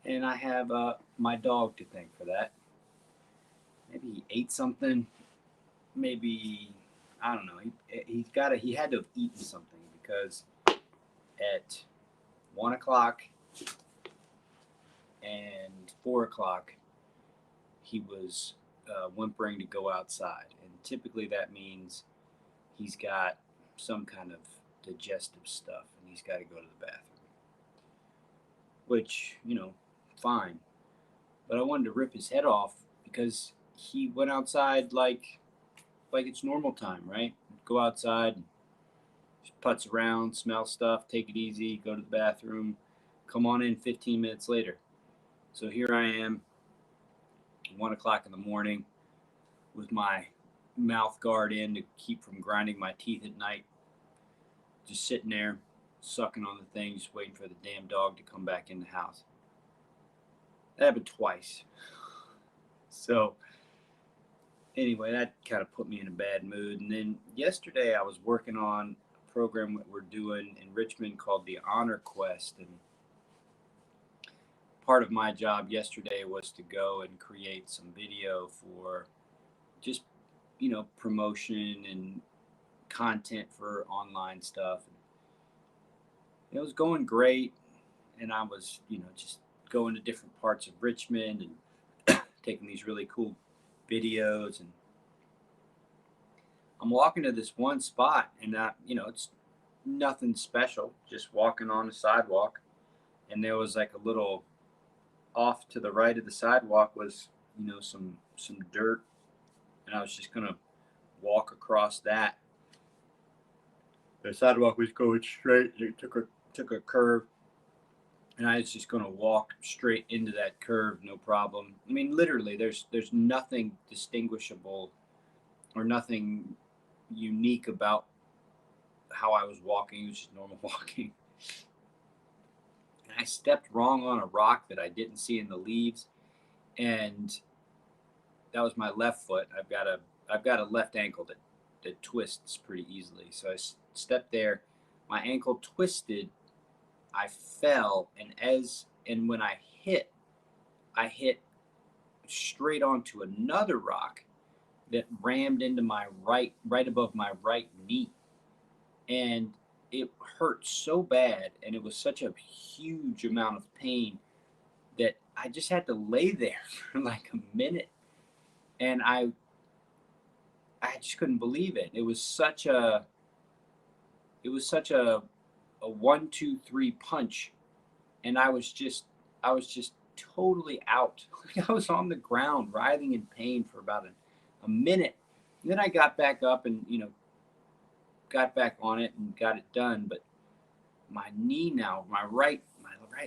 and I have my dog to thank for that. Maybe he ate something. Maybe I don't know. He had to have eaten something because at 1 o'clock and 4 o'clock he was whimpering to go outside, and typically that means he's got some kind of digestive stuff and he's got to go to the bathroom, which fine. But I wanted to rip his head off because he went outside like it's normal time, right? Go outside, just putz around, smell stuff, take it easy, go to the bathroom, come on in 15 minutes later. So here I am, 1 o'clock in the morning, with my mouth guard in to keep from grinding my teeth at night, just sitting there, sucking on the thing, just waiting for the damn dog to come back in the house. That happened twice. So anyway, that kind of put me in a bad mood. And then yesterday I was working on a program that we're doing in Richmond called the Honor Quest. And part of my job yesterday was to go and create some video for just, promotion and content for online stuff. And it was going great. And I was, just going to different parts of Richmond and taking these really cool videos. And I'm walking to this one spot, and it's nothing special, just walking on a sidewalk. And there was like a little off to the right of the sidewalk was, some dirt, and I was just gonna walk across that. The sidewalk was going straight. It took a curve, and I was just gonna walk straight into that curve, no problem. I mean, literally, there's nothing distinguishable or nothing unique about how I was walking. It was just normal walking. And I stepped wrong on a rock that I didn't see in the leaves, and that was my left foot. I've got a left ankle that twists pretty easily. So I stepped there, my ankle twisted, I fell, and when I hit straight onto another rock that rammed into my right above my right knee, and it hurt so bad, and it was such a huge amount of pain that I just had to lay there for like a minute, and I just couldn't believe it. It was such a 1, 2, 3 punch, and I was just totally out. I was on the ground writhing in pain for about a minute. And then I got back up and got back on it and got it done. But my knee now, my right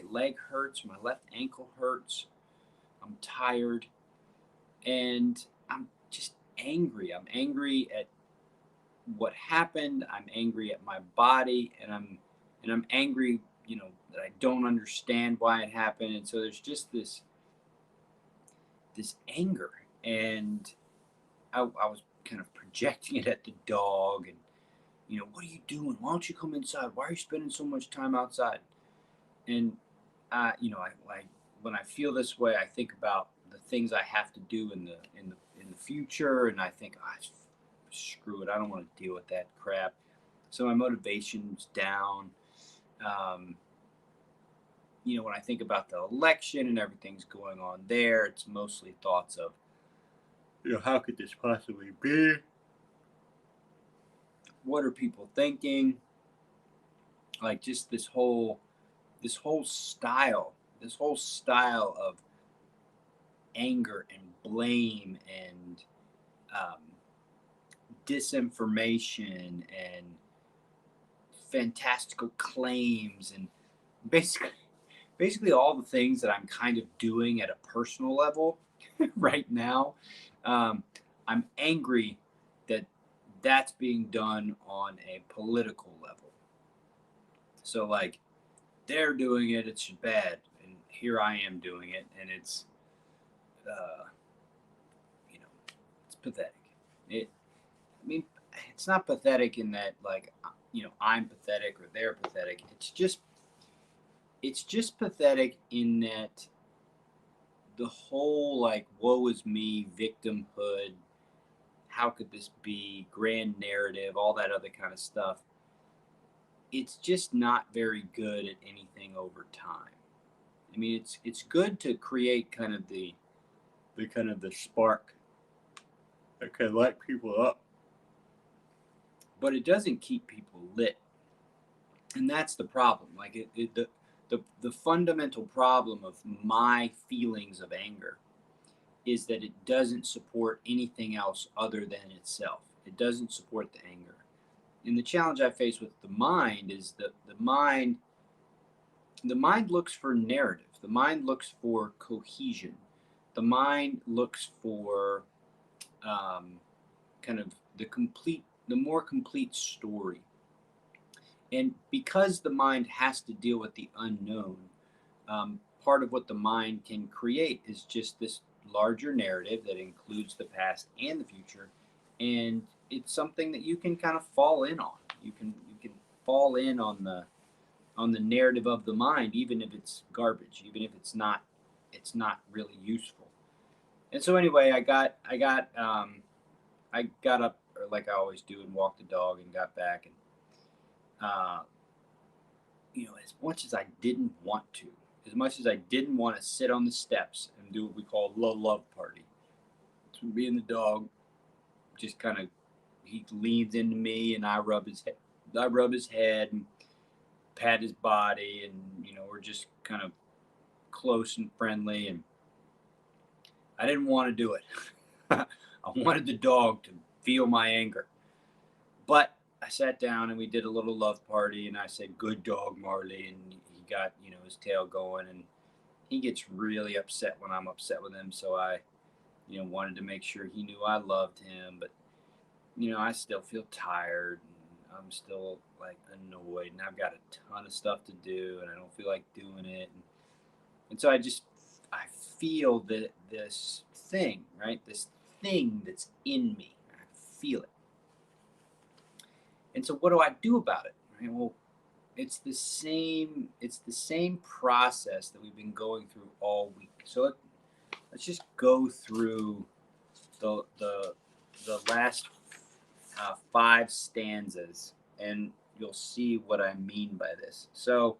leg hurts, my left ankle hurts. I'm tired, and I'm just angry. I'm angry at what happened. I'm angry at my body, and I'm angry, that I don't understand why it happened. And so there's just this anger, and I was kind of projecting it at the dog, and what are you doing? Why don't you come inside? Why are you spending so much time outside? And I when I feel this way, I think about the things I have to do in the future, and I think, screw it, I don't want to deal with that crap. So my motivation's down. When I think about the election and everything's going on there, it's mostly thoughts of, how could this possibly be? What are people thinking? Like, just this whole style of anger and blame and disinformation and fantastical claims, and basically all the things that I'm kind of doing at a personal level right now. I'm angry that that's being done on a political level. So like, they're doing it, it's bad, and here I am doing it, and it's it's pathetic. It's not pathetic in that, like, I'm pathetic or they're pathetic. It's just pathetic in that the whole like woe is me, victimhood, how could this be, grand narrative, all that other kind of stuff, it's just not very good at anything over time. I mean, it's good to create kind of the kind of the spark that can light people up, but it doesn't keep people lit, and that's the problem. Like the fundamental problem of my feelings of anger is that it doesn't support anything else other than itself. It doesn't support the anger. And the challenge I face with the mind is that the mind looks for narrative. The mind looks for cohesion. The mind looks for kind of the more complete story. And because the mind has to deal with the unknown, part of what the mind can create is just this larger narrative that includes the past and the future, and it's something that you can kind of fall in on. You can fall in on the narrative of the mind, even if it's garbage, even if it's not really useful. And so anyway, I got up like I always do and walked the dog and got back, and uh, as much as I didn't want to, as much as I didn't want to sit on the steps and do what we call low love party. So me and the dog just kind of, he leans into me and I rub his head and pat his body, and we're just kind of close and friendly, and I didn't want to do it. I wanted the dog to feel my anger. But I sat down and we did a little love party, and I said, "Good dog, Marley," and he got his tail going, and he gets really upset when I'm upset with him. So I wanted to make sure he knew I loved him, but I still feel tired, and I'm still like annoyed, and I've got a ton of stuff to do, and I don't feel like doing it, and so I feel that this thing, right, this thing that's in me, I feel it. And so what do I do about it? Right? Well, it's the same process that we've been going through all week. So let's just go through the the the last five stanzas, and you'll see what I mean by this. So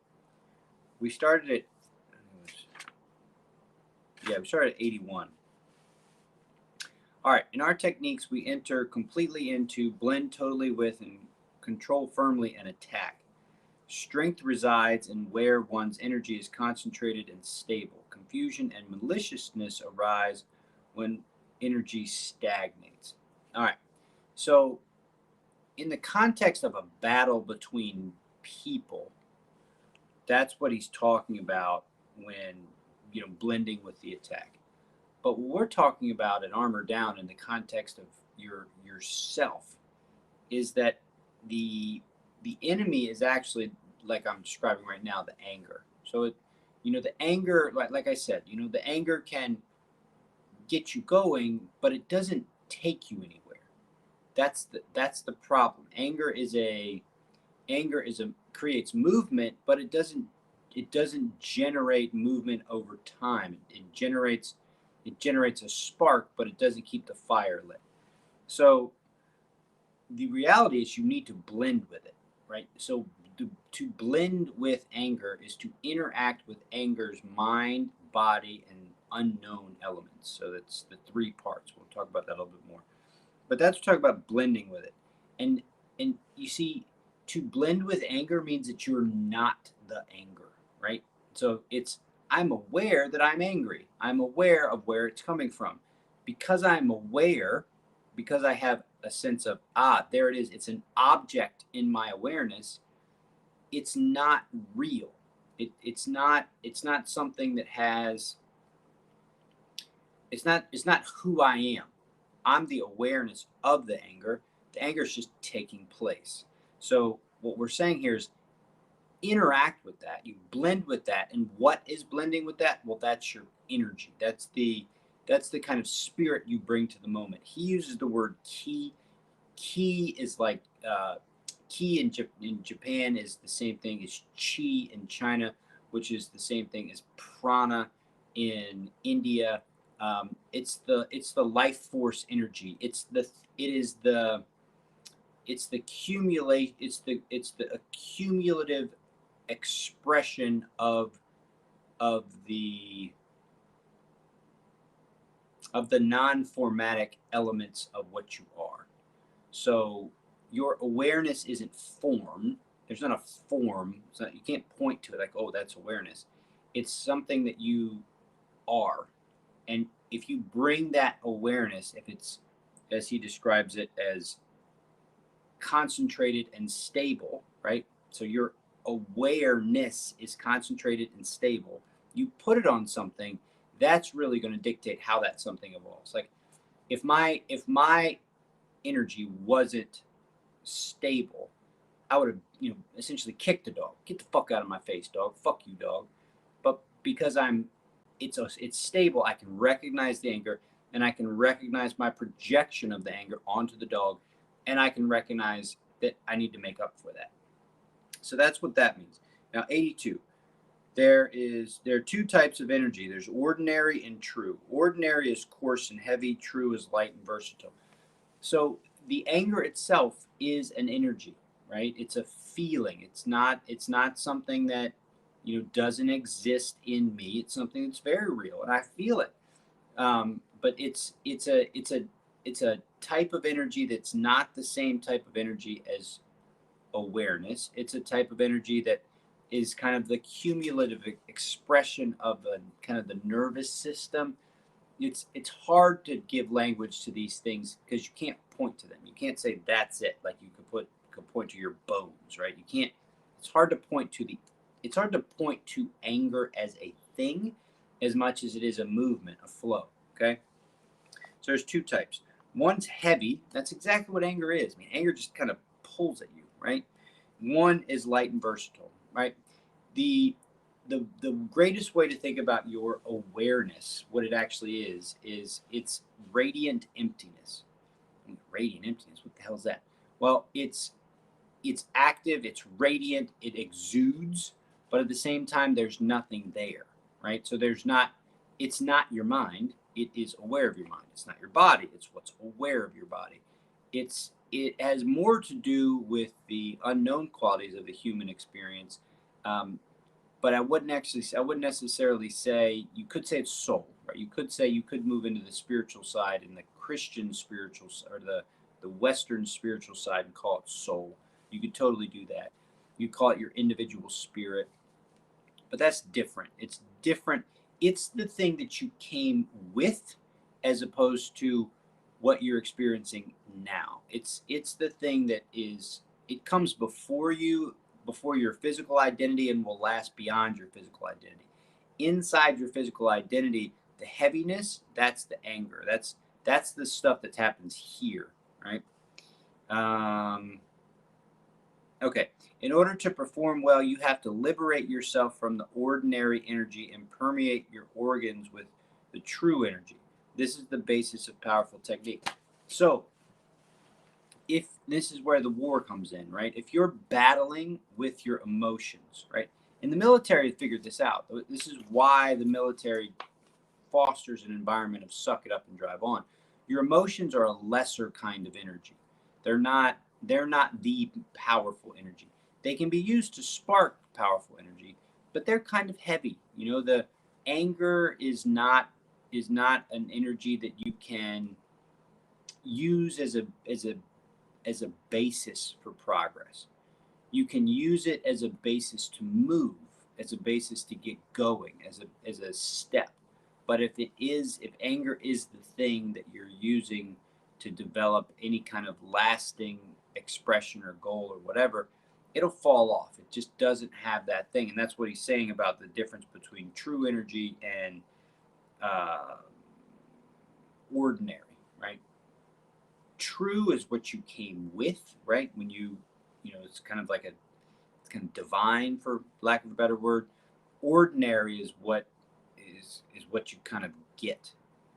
we started at we started at 81. All right, in our techniques, we enter completely into, blend totally with, and control firmly and attack. Strength resides in where one's energy is concentrated and stable. Confusion and maliciousness arise when energy stagnates. All right, so in the context of a battle between people, that's what he's talking about when, blending with the attack. But what we're talking about in Armor Down in the context of yourself is that the enemy is actually, like I'm describing right now, the anger. So the anger, like I said, the anger can get you going, but it doesn't take you anywhere. That's the problem. Anger is a creates movement, but it doesn't generate movement over time. It generates a spark, but it doesn't keep the fire lit. So the reality is you need to blend with it, right? So to blend with anger is to interact with anger's mind, body, and unknown elements. So that's the three parts. We'll talk about that a little bit more. But that's talk about blending with it. And you see, to blend with anger means that you're not the anger, right? So I'm aware that I'm angry. I'm aware of where it's coming from. Because I'm aware, because I have a sense of, there it is, it's an object in my awareness, it's not real. It's not something that has, it's not who I am. I'm the awareness of the anger. The anger is just taking place. So what we're saying here is interact with that. You blend with that. And what is blending with that? Well, that's your energy. That's the kind of spirit you bring to the moment. He uses the word ki. Ki is like ki in Japan is the same thing as chi in China, which is the same thing as prana in India. It's the life force energy. It's the accumulative expression of the non-formatic elements of what you are. So your awareness isn't formed. There's not a form. You can't point to it like, oh, that's awareness. It's something that you are. And if you bring that awareness, if it's, as he describes it, as concentrated and stable, right? So your awareness is concentrated and stable. You put it on something, that's really going to dictate how that something evolves. Like if my energy wasn't stable, I would have, essentially kicked the dog. Get the fuck out of my face, dog. Fuck you, dog. But because it's stable, I can recognize the anger, and I can recognize my projection of the anger onto the dog, and I can recognize that I need to make up for that. So that's what that means. Now, 82. There are two types of energy. There's ordinary and true. Ordinary is coarse and heavy. True is light and versatile. So the anger itself is an energy, right? It's a feeling. It's not something that doesn't exist in me. It's something that's very real, and I feel it. But it's a type of energy that's not the same type of energy as awareness. It's a type of energy that is kind of the cumulative expression of a kind of the nervous system. It's hard to give language to these things because you can't point to them. You can't say that's it. Like you could point to your bones, right? You can't. It's hard to point to anger as a thing as much as it is a movement, a flow. Okay. So there's two types. One's heavy. That's exactly what anger is. I mean, anger just kind of pulls at you, right? One is light and versatile, right? The greatest way to think about your awareness, what it actually is it's radiant emptiness. Radiant emptiness, what the hell is that? Well, it's active, it's radiant, it exudes, but at the same time there's nothing there, right? So it's not your mind, it is aware of your mind. It's not your body, it's what's aware of your body. It has more to do with the unknown qualities of the human experience. But I wouldn't necessarily say, you could say it's soul, right? You could move into the spiritual side and the Christian spiritual, or the Western spiritual side, and call it soul. You could totally do that. You call it your individual spirit, but that's different. It's different. It's the thing that you came with, as opposed to what you're experiencing now. It's the thing that it comes before you, before your physical identity, and will last beyond your physical identity. Inside your physical identity, the heaviness, that's the anger. That's the stuff that happens here, right? Okay. In order to perform well, you have to liberate yourself from the ordinary energy and permeate your organs with the true energy. This is the basis of powerful technique. So, if this is where the war comes in, right? If you're battling with your emotions, right? And the military figured this out. This is why the military fosters an environment of suck it up and drive on. Your emotions are a lesser kind of energy. They're not the powerful energy. They can be used to spark powerful energy, but they're kind of heavy. The anger is not an energy that you can use as a basis for progress. You can use it as a basis to move, as a basis to get going, as a step. But if anger is the thing that you're using to develop any kind of lasting expression or goal or whatever, it'll fall off. It just doesn't have that thing. And that's what he's saying about the difference between true energy and ordinary, right? True is what you came with, right? When it's kind of like it's kind of divine, for lack of a better word. Ordinary is what you kind of get,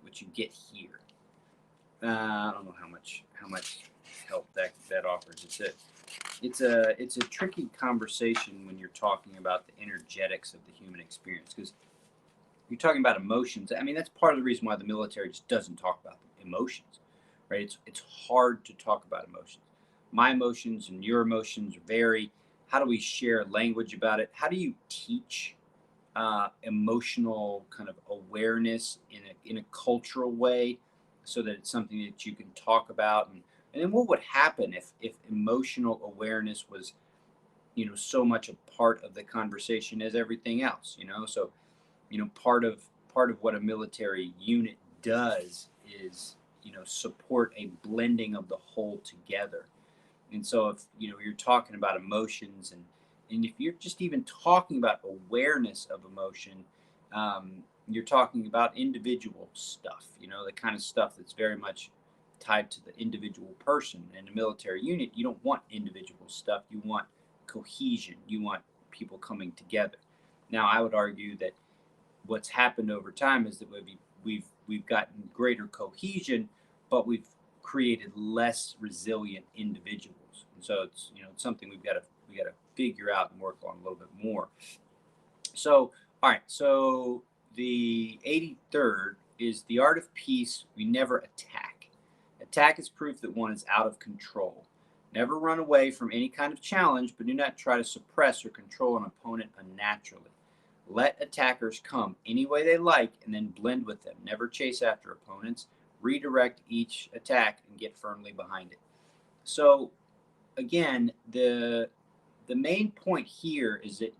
what you get here. I don't know how much help that offers. It's a tricky conversation when you're talking about the energetics of the human experience, because you're talking about emotions. I mean, that's part of the reason why the military just doesn't talk about emotions, right? It's hard to talk about emotions. My emotions and your emotions vary. How do we share language about it? How do you teach emotional kind of awareness in a cultural way, so that it's something that you can talk about? And then what would happen if emotional awareness was, so much a part of the conversation as everything else? So part of what a military unit does is, support a blending of the whole together. And so if you're talking about emotions, and if you're just even talking about awareness of emotion, you're talking about individual stuff, the kind of stuff that's very much tied to the individual person. In a military unit, you don't want individual stuff. You want cohesion. You want people coming together. Now, I would argue that what's happened over time is that we've gotten greater cohesion, but we've created less resilient individuals. And so it's something we got to figure out and work on a little bit more. So, all right. So the 83rd is the art of peace. We never attack. Attack is proof that one is out of control. Never run away from any kind of challenge, but do not try to suppress or control an opponent unnaturally. Let attackers come any way they like and then blend with them. Never chase after opponents. Redirect each attack and get firmly behind it. So again, the main point here is that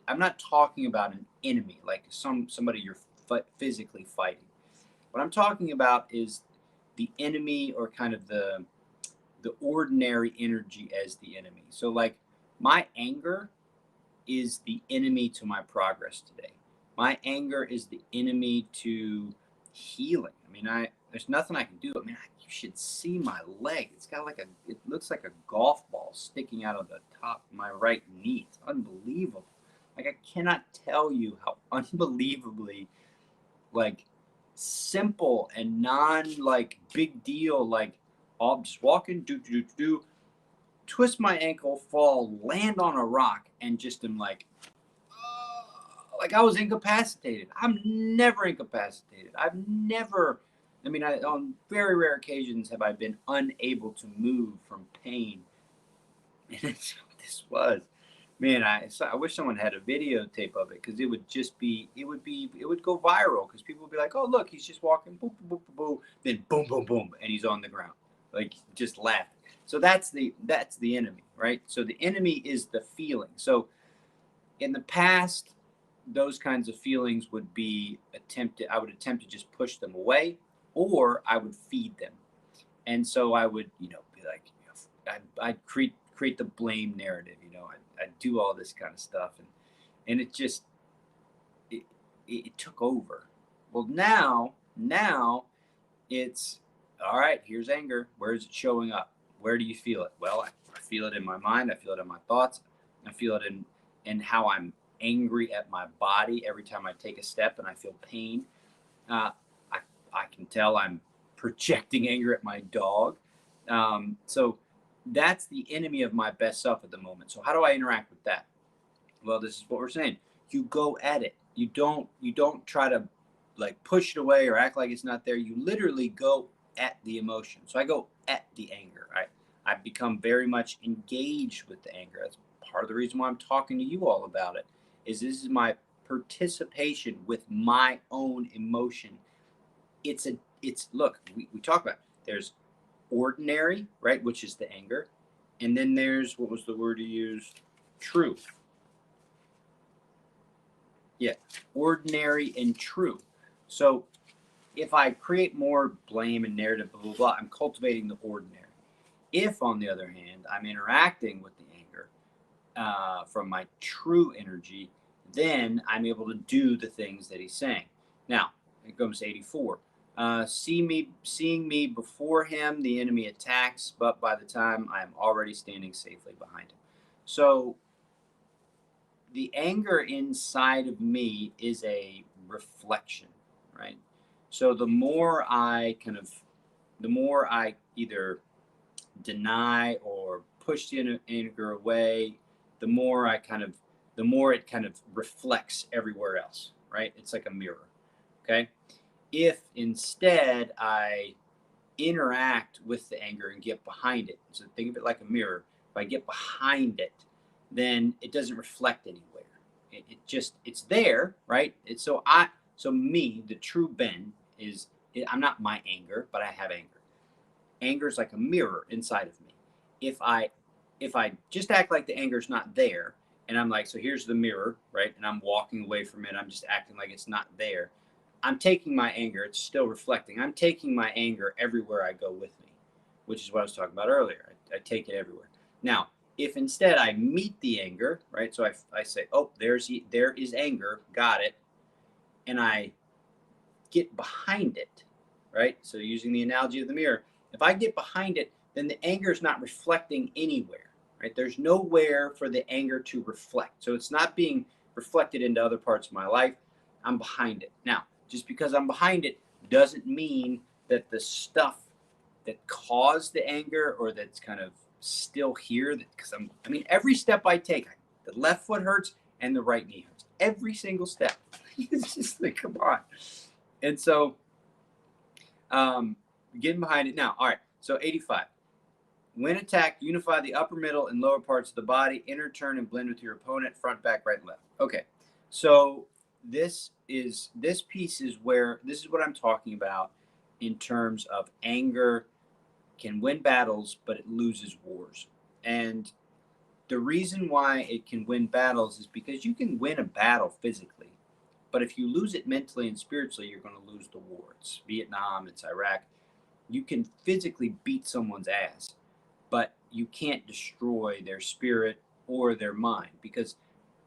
I'm not talking about an enemy, like somebody you're physically fighting. What I'm talking about is the enemy, or kind of the ordinary energy as the enemy. So like, my anger is the enemy to my progress today. My anger is the enemy to healing. I mean, there's nothing I can do. I mean, you should see my leg. It's got it looks like a golf ball sticking out of the top of my right knee. It's unbelievable. Like, I cannot tell you how unbelievably, like, simple and non, like, big deal. Like, I'll just walk in, do, twist my ankle, fall, land on a rock, and just am like I was incapacitated. I'm never incapacitated. I mean, on very rare occasions have I been unable to move from pain. And this was, man, I wish someone had a videotape of it, because it would just be, it would go viral, because people would be like, oh, look, he's just walking, boom, boom, boom, boom, then boom, boom, boom, and he's on the ground, like, just laughing. So that's the enemy, right? So the enemy is the feeling. So in the past, those kinds of feelings would be I would attempt to just push them away, or I would feed them. And so I would, be like, I'd create the blame narrative, I'd do all this kind of stuff. And it just, it took over. Well, now it's, all right, here's anger. Where is it showing up? Where do you feel it? Well, I feel it in my mind. I feel it in my thoughts. I feel it in how I'm angry at my body every time I take a step and I feel pain. Uh, I can tell I'm projecting anger at my dog. So that's the enemy of my best self at the moment. So how do I interact with that? Well, this is what we're saying. You go at it. You don't try to, like, push it away or act like it's not there. You literally go at the emotion. So I go at the anger. I become very much engaged with the anger. That's part of the reason why I'm talking to you all about it. Is this is my participation with my own emotion. It's look, we talk about it. There's ordinary, right, which is the anger, and then there's, what was the word you used? True. Yeah, ordinary and true. So if I create more blame and narrative, blah, blah, blah, I'm cultivating the ordinary. If, on the other hand, I'm interacting with the anger from my true energy, then I'm able to do the things that he's saying. Now, it comes to 84. Seeing me before him, the enemy attacks, but by the time I am already standing safely behind him. So the anger inside of me is a reflection, right? So the more I either deny or push the anger away, the more it kind of reflects everywhere else, right? It's like a mirror. Okay. If instead I interact with the anger and get behind it, so think of it like a mirror. If I get behind it, then it doesn't reflect anywhere. It just, it's there, right? It's so me, the true Ben is, I'm not my anger, but I have anger. Anger is like a mirror inside of me. If I just act like the anger is not there, and I'm like, so here's the mirror, right? And I'm walking away from it. I'm just acting like it's not there. I'm taking my anger. It's still reflecting. I'm taking my anger everywhere I go with me, which is what I was talking about earlier. I take it everywhere. Now, if instead I meet the anger, right? So I say, oh, there is anger, got it, and I get behind it, right? So using the analogy of the mirror, if I get behind it, then the anger is not reflecting anywhere, right? There's nowhere for the anger to reflect. So it's not being reflected into other parts of my life. I'm behind it. Now, just because I'm behind it doesn't mean that the stuff that caused the anger or that's kind of still here, because I mean, every step I take, the left foot hurts and the right knee hurts. Every single step. It's just like, come on. And so, getting behind it now. All right. So 85. When attacked, unify the upper, middle, and lower parts of the body. Enter, turn, and blend with your opponent. Front, back, right, and left. Okay. So this piece is where this is what I'm talking about in terms of anger can win battles, but it loses wars. And the reason why it can win battles is because you can win a battle physically, but if you lose it mentally and spiritually, you're going to lose the war. It's Vietnam, it's Iraq. You can physically beat someone's ass, but you can't destroy their spirit or their mind because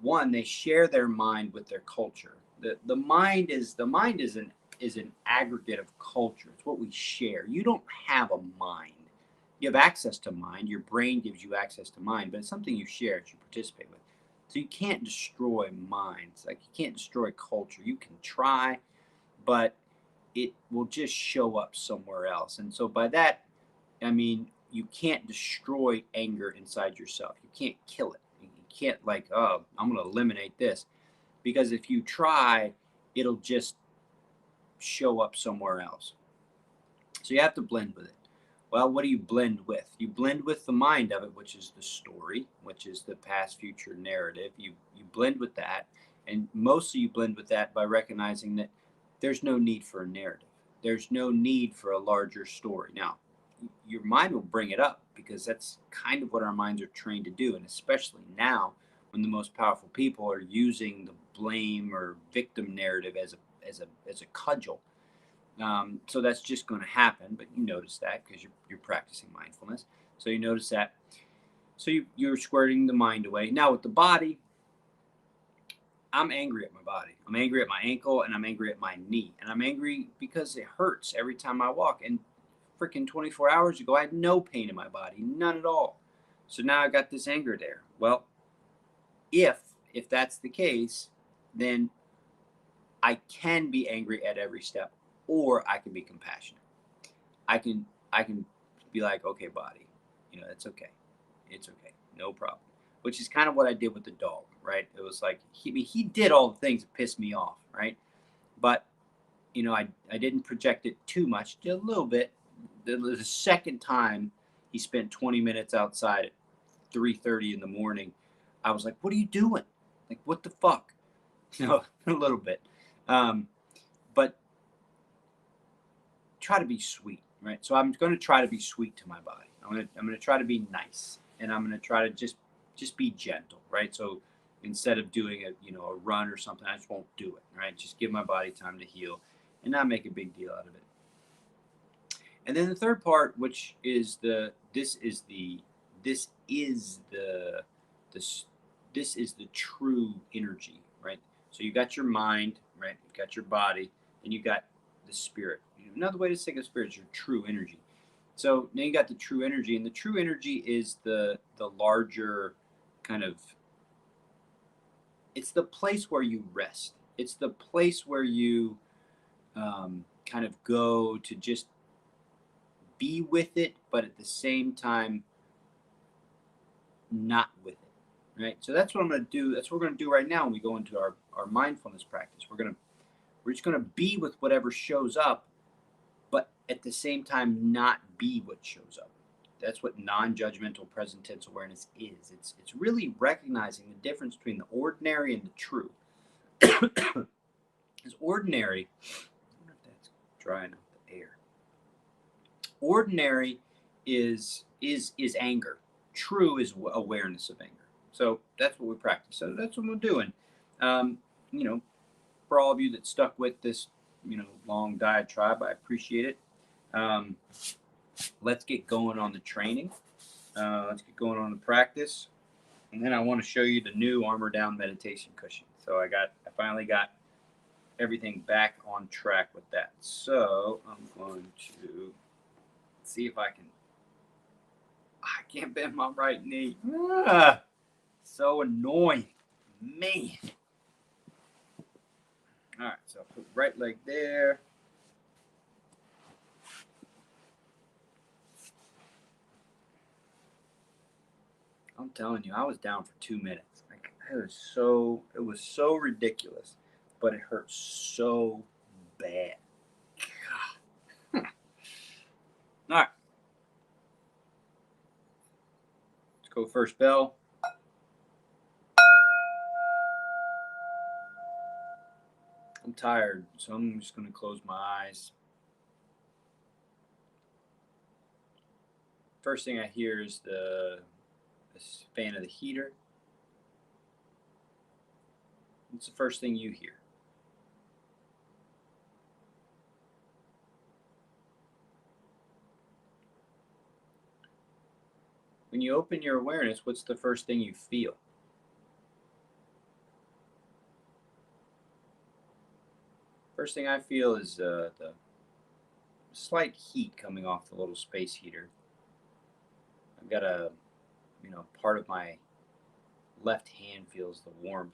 one, they share their mind with their culture. The mind is an aggregate of culture. It's what we share. You don't have a mind. You have access to mind. Your brain gives you access to mind, but it's something you share, that you participate with. So you can't destroy minds. Like you can't destroy culture. You can try, but it will just show up somewhere else. And so by that, I mean, you can't destroy anger inside yourself. You can't kill it. You can't like, oh, I'm going to eliminate this. Because if you try, it'll just show up somewhere else. So you have to blend with it. Well, what do you blend with? You blend with the mind of it, which is the story, which is the past, future narrative. You blend with that. And mostly you blend with that by recognizing that there's no need for a narrative. There's no need for a larger story. Now, your mind will bring it up because that's kind of what our minds are trained to do. And especially now when the most powerful people are using the blame or victim narrative as a cudgel. So that's just going to happen, but you notice that because you're practicing mindfulness. So you notice that. So you're squirting the mind away. Now with the body, I'm angry at my body. I'm angry at my ankle and I'm angry at my knee. And I'm angry because it hurts every time I walk. And freaking 24 hours ago, I had no pain in my body, none at all. So now I got this anger there. Well, if that's the case, then I can be angry at every step, or I can be compassionate. I can be like, okay, body, it's okay. It's okay. No problem. Which is kind of what I did with the dog, right? It was like he did all the things that pissed me off, right? But I didn't project it too much, just a little bit. The second time he spent 20 minutes outside at 3:30 in the morning, I was like, what are you doing? Like, what the fuck? A little bit. But try to be sweet, right? So I'm going to try to be sweet to my body. I'm going to try to be nice, and I'm going to try to just be gentle, right? So instead of doing a run or something, I just won't do it, right? Just give my body time to heal and not make a big deal out of it. And then the third part, which is this is the true energy, right? So you got your mind, right? You got your body, and you got the spirit. Another way to think of spirit is your true energy. So now you got the true energy, and the true energy is the larger kind of. It's the place where you rest. It's the place where you kind of go to just be with it, but at the same time, not with it, right? So that's what I'm going to do. That's what we're going to do right now when we go into our mindfulness practice. We're going We're just going to be with whatever shows up, but at the same time, not be what shows up. That's what non-judgmental present tense awareness is. It's really recognizing the difference between the ordinary and the true. Because ordinary, I wonder if that's drying out the air. Ordinary is anger. True is awareness of anger. So that's what we practice. So that's what we're doing. You know, for all of you that stuck with this, long diatribe, I appreciate it. Let's get going on the training. Let's get going on the practice. And then I want to show you the new Armor Down meditation cushion. So I finally got everything back on track with that. So I'm going to see if I can't bend my right knee. So annoying. Man. All right, so I'll put right leg there. I'm telling you, I was down for 2 minutes. Like, it was so ridiculous, but it hurt so bad. God. All right. Let's go first bell. I'm tired, so I'm just going to close my eyes. First thing I hear is the fan of the heater. What's the first thing you hear? When you open your awareness, what's the first thing you feel? First thing I feel is the slight heat coming off the little space heater. I've got part of my left hand feels the warmth,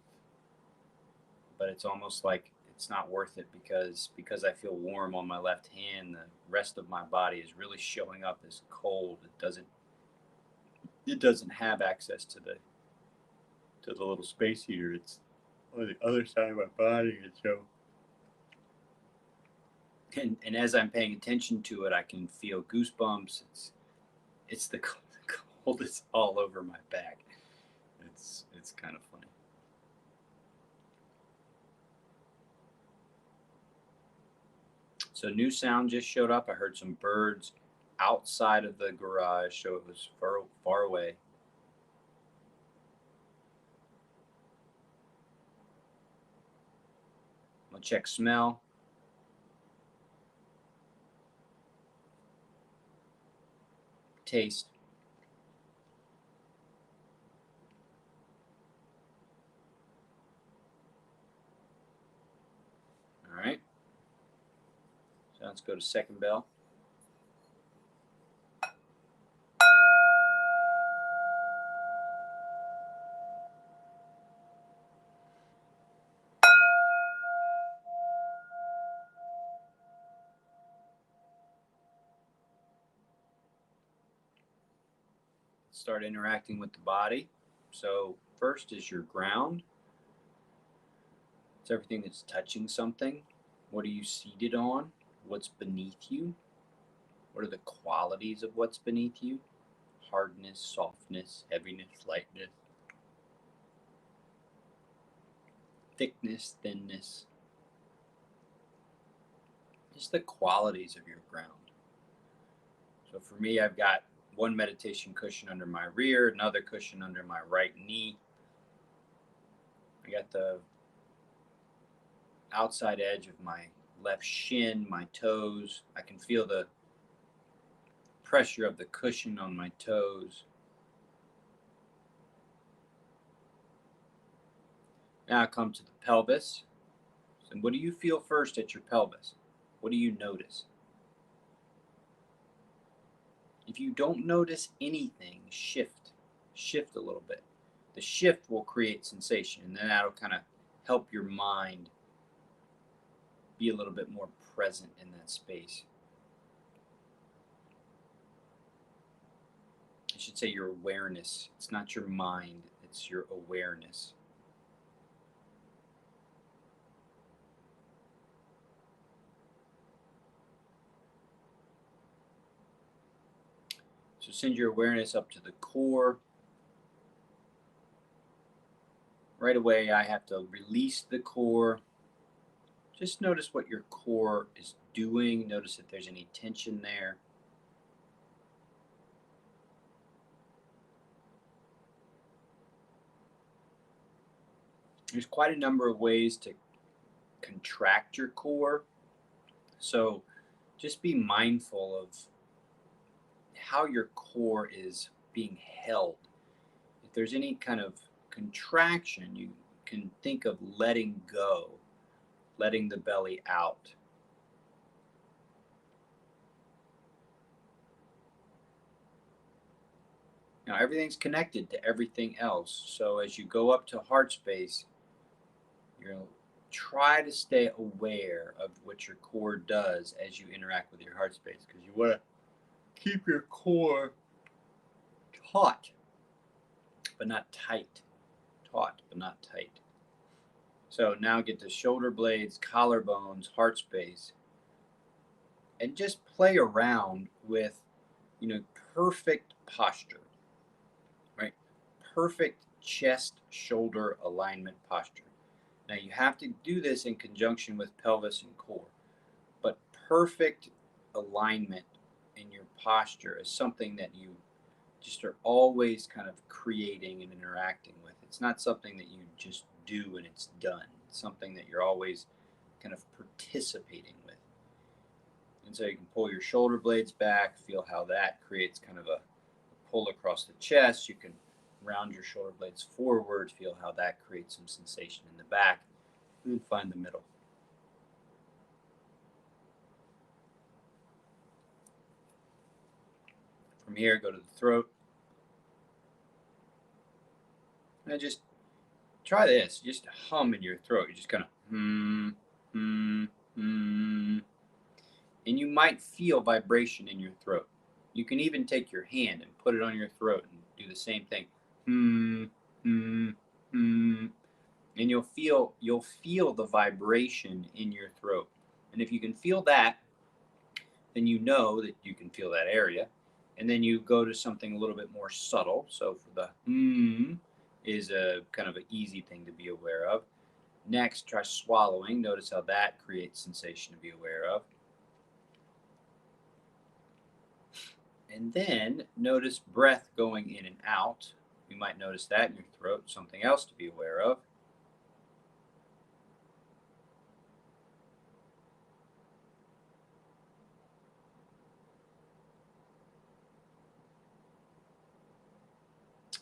but it's almost like it's not worth it because I feel warm on my left hand. The rest of my body is really showing up as cold. It doesn't have access to the little space heater. It's on the other side of my body, and so. And as I'm paying attention to it, I can feel goosebumps. It's the coldest all over my back. It's kind of funny. So new sound just showed up. I heard some birds outside of the garage, so it was far away. I'm gonna check smell. Taste. All right. So let's go to second bell. Start interacting with the body. So first is your ground. It's everything that's touching something. What are you seated on? What's beneath you? What are the qualities of what's beneath you? Hardness, softness, heaviness, lightness, thickness, thinness. Just the qualities of your ground. So for me, I've got one meditation cushion under my rear, another cushion under my right knee. I got the outside edge of my left shin, my toes. I can feel the pressure of the cushion on my toes. Now I come to the pelvis. So what do you feel first at your pelvis? What do you notice? If you don't notice anything, shift a little bit. The shift will create sensation, and then that'll kind of help your mind be a little bit more present in that space. I should say your awareness. It's not your mind, it's your awareness. So send your awareness up to the core. Right away, I have to release the core. Just notice what your core is doing. Notice if there's any tension there. There's quite a number of ways to contract your core. So just be mindful of how your core is being held. If there's any kind of contraction, you can think of letting go, letting the belly out. Now, everything's connected to everything else. So as you go up to heart space, you'll try to stay aware of what your core does as you interact with your heart space, because you want to keep your core taut, but not tight. Taut, but not tight. So now get the shoulder blades, collarbones, heart space, and just play around with, perfect posture, right? Perfect chest shoulder alignment posture. Now you have to do this in conjunction with pelvis and core, but perfect alignment in your posture is something that you just are always kind of creating and interacting with. It's not something that you just do and it's done. It's something that you're always kind of participating with. And so you can pull your shoulder blades back, feel how that creates kind of a pull across the chest. You can round your shoulder blades forward, feel how that creates some sensation in the back, and then find the middle. From here, go to the throat. And just try this. Just hum in your throat. You just kind of and you might feel vibration in your throat. You can even take your hand and put it on your throat and do the same thing. And you'll feel the vibration in your throat. And if you can feel that, then you know that you can feel that area. And then you go to something a little bit more subtle. So for the is a kind of an easy thing to be aware of. Next, try swallowing. Notice how that creates sensation to be aware of. And then notice breath going in and out. You might notice that in your throat, something else to be aware of.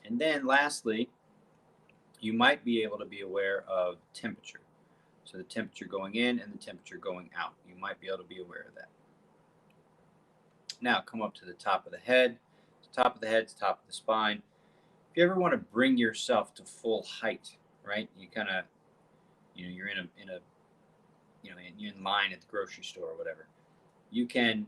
And then lastly, you might be able to be aware of temperature. So the temperature going in and the temperature going out. You might be able to be aware of that. Now come up to the top of the head. Top of the head is top of the spine. If you ever want to bring yourself to full height, right? You kind of, you're you're in line at the grocery store or whatever. You can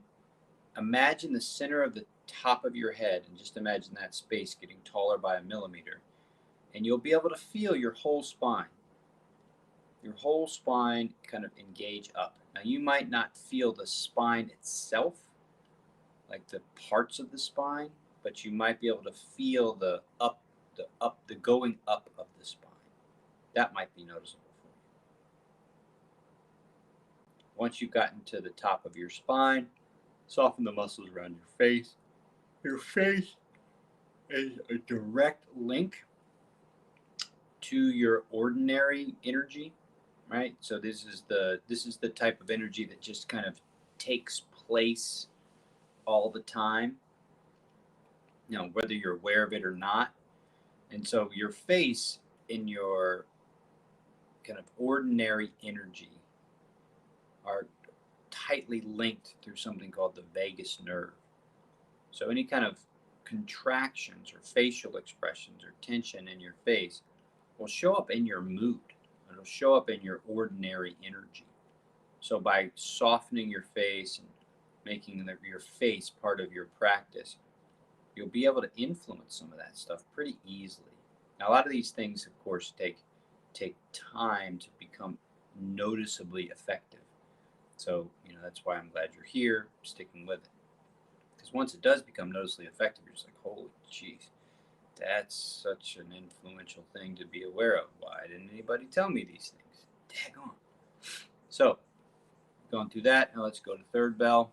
imagine the center of the top of your head and just imagine that space getting taller by a millimeter. And you'll be able to feel your whole spine. Your whole spine kind of engage up. Now you might not feel the spine itself, like the parts of the spine, but you might be able to feel the going up of the spine. That might be noticeable for you. Once you've gotten to the top of your spine, soften the muscles around your face. Your face is a direct link to your ordinary energy, right? So this is the type of energy that just kind of takes place all the time, whether you're aware of it or not. And so your face and your kind of ordinary energy are tightly linked through something called the vagus nerve. So any kind of contractions or facial expressions or tension in your face will show up in your mood. It'll show up in your ordinary energy. So by softening your face and making your face part of your practice, you'll be able to influence some of that stuff pretty easily. Now, a lot of these things, of course, take time to become noticeably effective. So, that's why I'm glad you're here, sticking with it. Because once it does become noticeably effective, you're just like, holy jeez, that's such an influential thing to be aware of. Why didn't anybody tell me these things? Daggone. So, going through that, now let's go to third bell.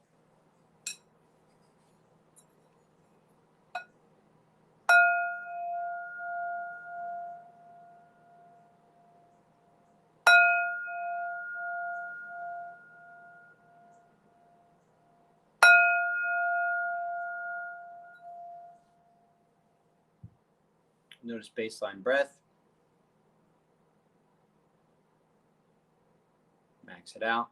Notice baseline breath. Max it out.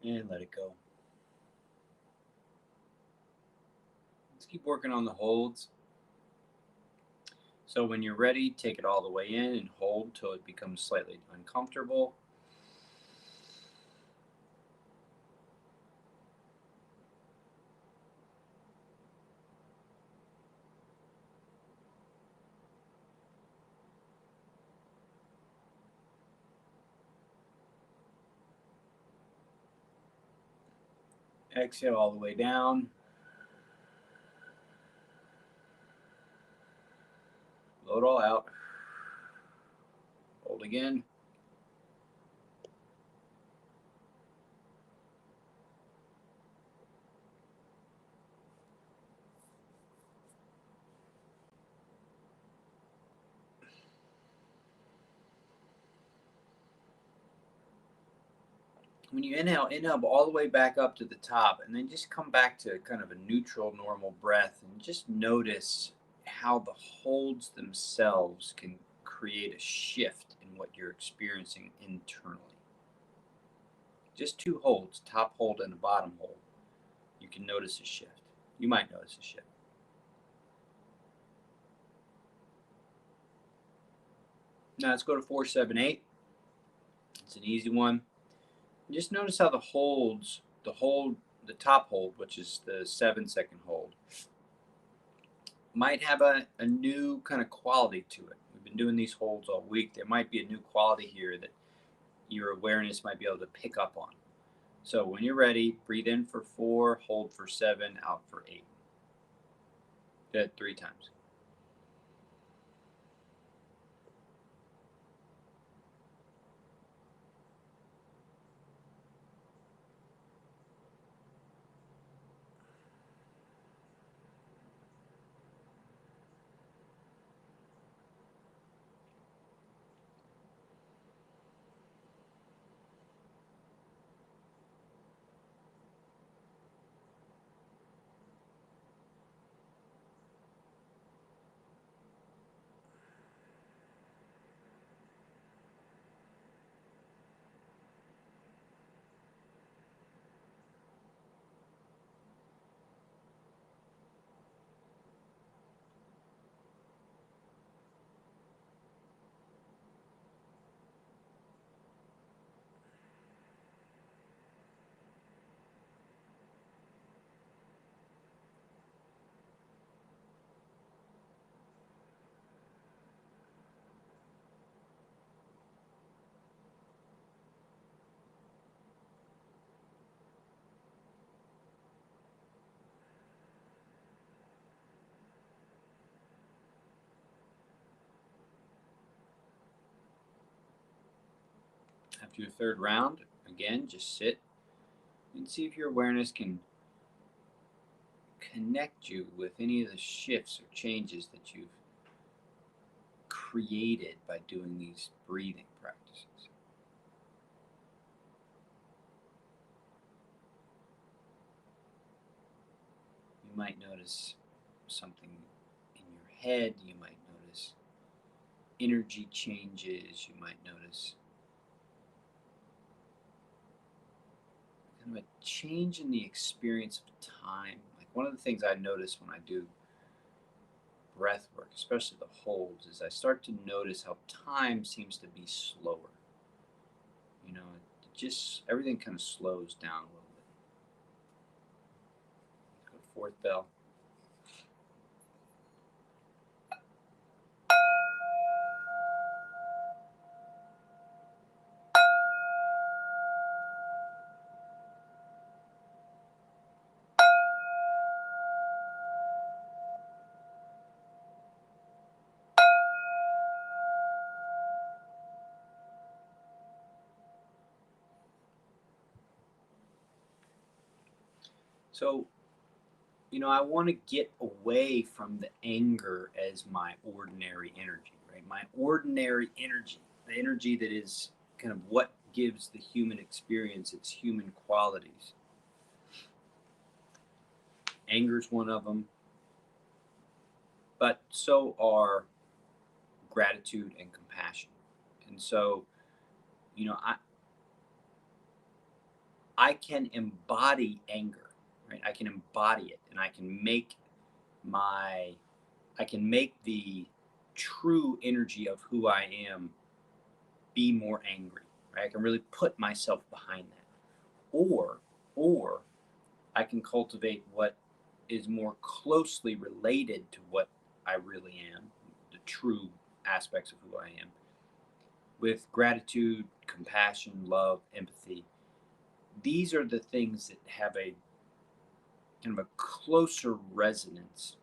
And let it go. Let's keep working on the holds. So when you're ready, take it all the way in and hold till it becomes slightly uncomfortable. Exhale all the way down. Blow it all out. Hold again. When you inhale all the way back up to the top, and then just come back to kind of a neutral, normal breath, and just notice how the holds themselves can create a shift in what you're experiencing internally. Just two holds, top hold and a bottom hold. You can notice a shift. You might notice a shift. Now let's go to 4-7-8. It's an easy one. Just notice how the top hold, which is the 7-second hold, might have a new kind of quality to it. We've been doing these holds all week. There might be a new quality here that your awareness might be able to pick up on. So when you're ready, breathe in for 4, hold for 7, out for 8. Good, 3 times. After your third round, again, just sit and see if your awareness can connect you with any of the shifts or changes that you've created by doing these breathing practices. You might notice something in your head. You might notice energy changes. You might notice kind of a change in the experience of time. Like one of the things I notice when I do breath work, especially the holds, is I start to notice how time seems to be slower. You know, just everything kind of slows down a little bit. Go to fourth bell. So, I want to get away from the anger as my ordinary energy, right? My ordinary energy, the energy that is kind of what gives the human experience its human qualities. Anger is one of them, but so are gratitude and compassion. And so, you know, I I can embody anger, right? I can embody it, and my I can make the true energy of who I am be more angry, right? I can really put myself behind that. Or I can cultivate what is more closely related to what I really am, the true aspects of who I am, with gratitude, compassion, love, empathy. These are the things that have a kind of a closer resonance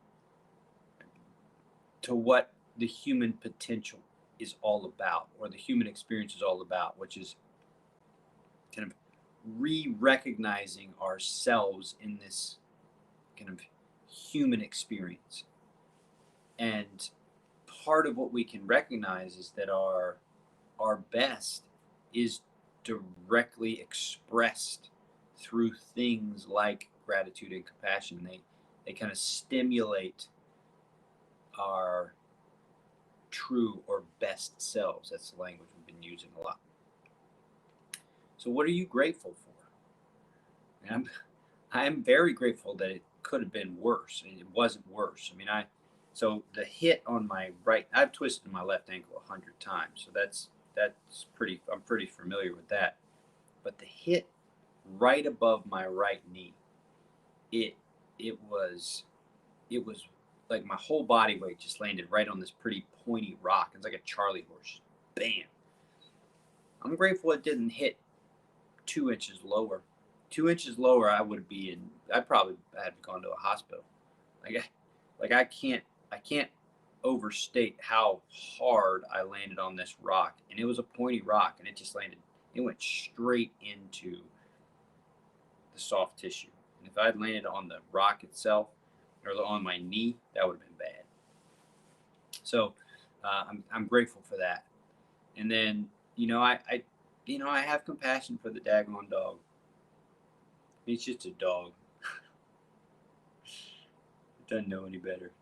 to what the human potential is all about, or the human experience is all about, which is kind of re-recognizing ourselves in this kind of human experience. And part of what we can recognize is that our best is directly expressed through things like gratitude and compassion. They kind of stimulate our true or best selves. That's the language we've been using a lot. So what are you grateful for? And I'm very grateful that it could have been worse, and it wasn't worse. So the hit on my right, I've twisted my left ankle 100 times, so that's pretty. I'm pretty familiar with that. But the hit right above my right knee, it it was it was like my whole body weight just landed right on this pretty pointy rock. It's like a Charlie horse. Bam. I'm grateful it didn't hit 2 inches lower. 2 inches lower, I probably had gone to a hospital. Like, I can't overstate how hard I landed on this rock, and it was a pointy rock, and it just landed. It went straight into the soft tissue. And if I'd landed on the rock itself or on my knee, that would have been bad. So I'm grateful for that. And then I have compassion for the daggone dog. It's just a dog. It doesn't know any better.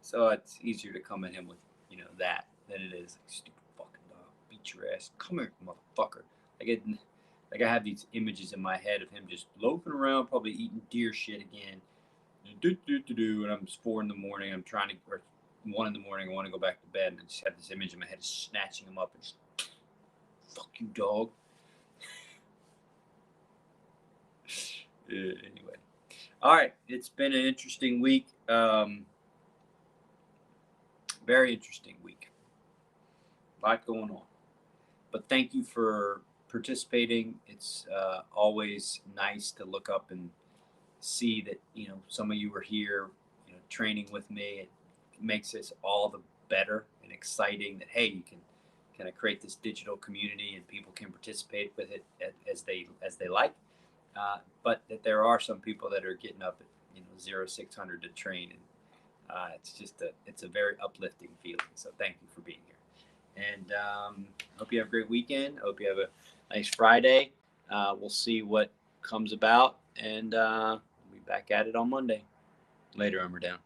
So it's easier to come at him with, that than it is like, stupid fucking dog, beat your ass. Come here, motherfucker. I have these images in my head of him just loafing around, probably eating deer shit again. And I'm just 4 in the morning. Or 1 in the morning. I want to go back to bed, and I just have this image in my head, snatching him up and just, fuck you, dog. Anyway, all right. It's been an interesting week. Very interesting week. A lot going on. But thank you for participating. It's always nice to look up and see that some of you are here, training with me. It makes this all the better and exciting that hey, you can kind of create this digital community and people can participate with it as they like. But that there are some people that are getting up at 0600 to train, and it's a very uplifting feeling. So thank you for being here. And hope you have a great weekend. Hope you have a nice Friday. We'll see what comes about, and we'll be back at it on Monday. Later, Down.